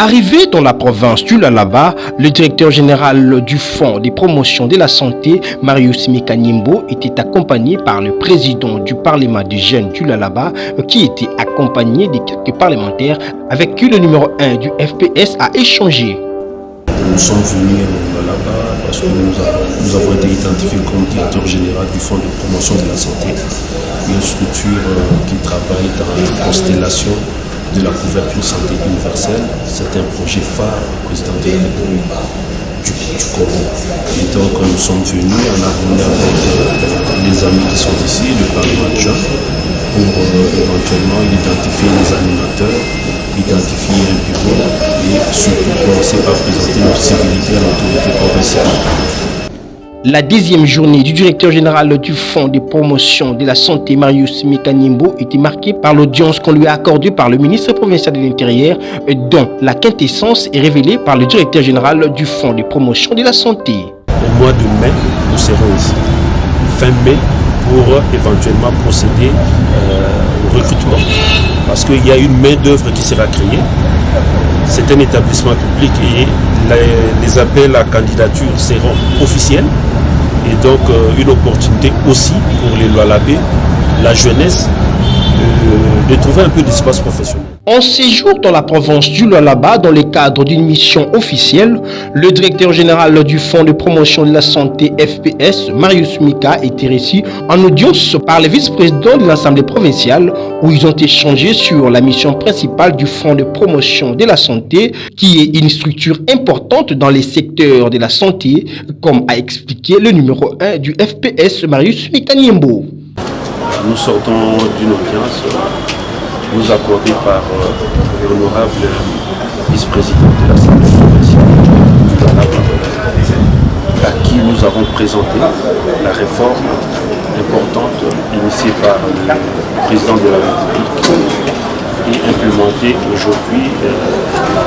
Arrivé dans la province du Lualaba, le directeur général du Fonds des promotions de la santé, Marius Mikanyimbo, était accompagné par le président du Parlement des jeunes du Lualaba, qui était accompagné de quelques parlementaires avec qui le numéro 1 du FPS a échangé. Nous sommes venus au Lualaba parce que nous avons été identifiés comme directeur général du Fonds de promotion de la santé, une structure qui travaille dans la constellation de la couverture santé universelle. C'est un projet phare du président de la République du Congo. Et donc nous sommes venus en harmonie avec les amis qui sont ici, le Parlement adjoint, pour éventuellement identifier les animateurs, identifier un bureau et surtout commencer par présenter notre civilité à l'autorité provinciale. La 10e journée du directeur général du Fonds de promotion de la santé, Marius Mikanyimbo, était marquée par l'audience qu'on lui a accordée par le ministre provincial de l'Intérieur, dont la quintessence est révélée par le directeur général du Fonds de promotion de la santé. Au mois de mai, nous serons ici, fin mai, pour éventuellement procéder au recrutement. Parce qu'il y a une main-d'œuvre qui sera créée. C'est un établissement public et les appels à candidature seront officiels. Et donc une opportunité aussi pour les Lualabais, la jeunesse, de trouver un peu d'espace professionnel. En séjour dans la province du Lualaba, dans le cadre d'une mission officielle, le directeur général du Fonds de promotion de la santé FPS, Marius Mika, était reçu en audience par le vice-président de l'Assemblée provinciale où ils ont échangé sur la mission principale du Fonds de promotion de la santé, qui est une structure importante dans les secteurs de la santé, comme a expliqué le numéro 1 du FPS, Marius Mikanyimbo. Nous sortons d'une audience nous accordée par l'honorable vice-président de l'Assemblée provinciale du Lualaba, à qui nous avons présenté la réforme importante initiée par le président de la République et implémentée aujourd'hui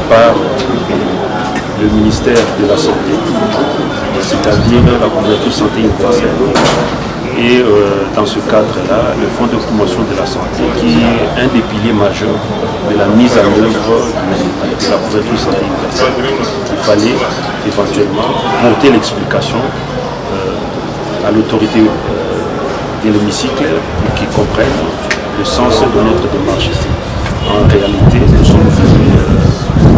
par le ministère de la Santé, c'est-à-dire la couverture santé universelle. Et dans ce cadre-là, le Fonds de promotion de la santé, qui est un des piliers majeurs de la mise en œuvre de la couverture santé universelle, il fallait éventuellement porter l'explication à l'autorité de l'hémicycle pour qu'ils comprennent le sens de notre démarche ici. En réalité, nous sommes venus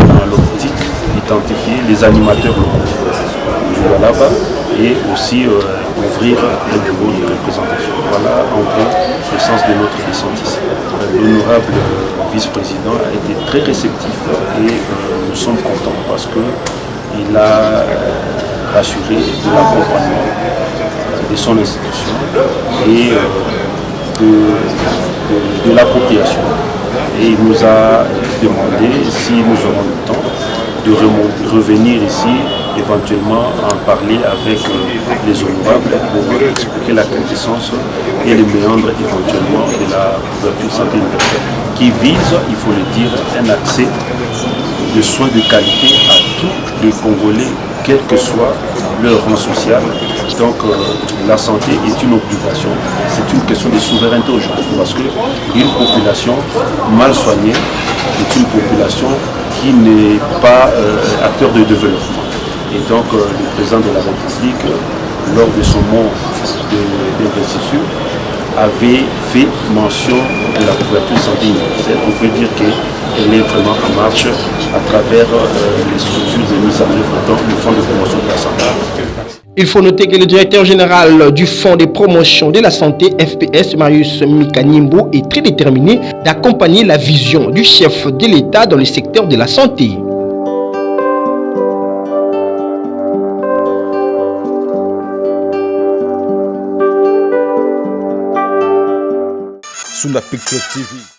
dans l'optique d'identifier les animateurs locaux du Lualaba et aussi ouvrir un bureau de représentation. Voilà en gros le sens de notre descente ici. L'honorable vice-président a été très réceptif et nous sommes contents parce qu'il a assuré de l'accompagnement de son institution et de l'appropriation. Et il nous a demandé si nous aurons le temps de revenir ici, éventuellement en parler avec les honorables pour expliquer la quintessence et les méandres éventuellement de la couverture santé universelle qui vise, il faut le dire, un accès de soins de qualité à tous les Congolais, quel que soit leur rang social. Donc la santé est une obligation, c'est une question de souveraineté aujourd'hui parce qu'une population mal soignée est une population qui n'est pas acteur de développement. Et donc le président de la République, lors de son mot d'investiture, avait fait mention de la couverture santé universelle. On peut dire qu'elle est vraiment en marche à travers les structures de mise en œuvre dans le Fonds de promotion de la santé. Il faut noter que le directeur général du Fonds de promotion de la santé, FPS, Marius Mikanyimbo, est très déterminé d'accompagner la vision du chef de l'État dans le secteur de la santé. Sous la Picture TV.